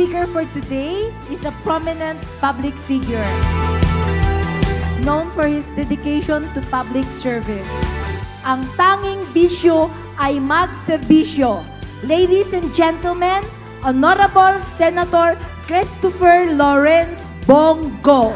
speaker for today is a prominent public figure known for his dedication to public service. Ang tanging bisyo ay magserbisyo. Ladies and gentlemen, Honorable Senator Christopher Lawrence Bongo.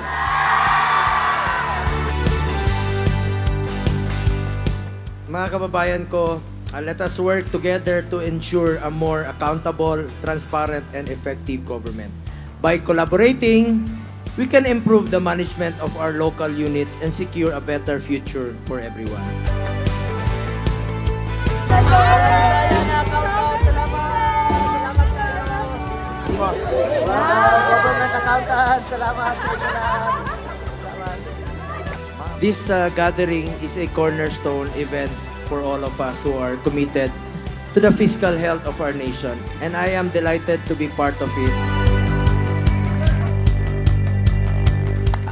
Mga kababayan ko, let us work together to ensure a more accountable, transparent, and effective government. By collaborating, we can improve the management of our local units and secure a better future for everyone. This gathering is a cornerstone event for all of us who are committed to the fiscal health of our nation, and I am delighted to be part of it.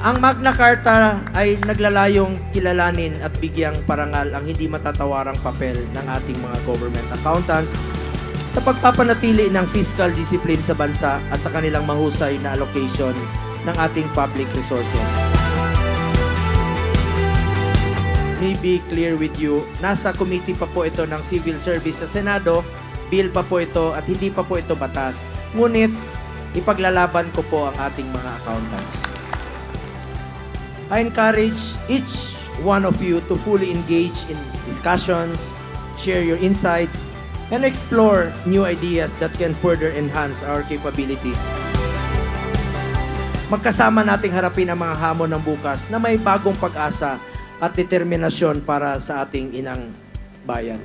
Ang Magna Carta ay naglalayong kilalanin at bigyang parangal ang hindi matatawarang papel ng ating mga government accountants sa pagpapanatili ng fiscal discipline sa bansa at sa kanilang mahusay na allocation ng ating public resources. May be clear with you, nasa committee pa po ito ng Civil Service sa Senado, bill pa po ito at hindi pa po ito batas. Ngunit, ipaglalaban ko po ang ating mga accountants. I encourage each one of you to fully engage in discussions, share your insights, and explore new ideas that can further enhance our capabilities. Magkasama nating harapin ang mga hamon ng bukas na may bagong pag-asa at determinasyon para sa ating inang bayan.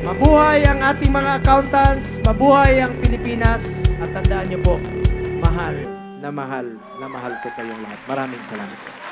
Mabuhay ang ating mga accountants, mabuhay ang Pilipinas, at tandaan niyo po, mahal na mahal ko kayong lahat. Maraming salamat.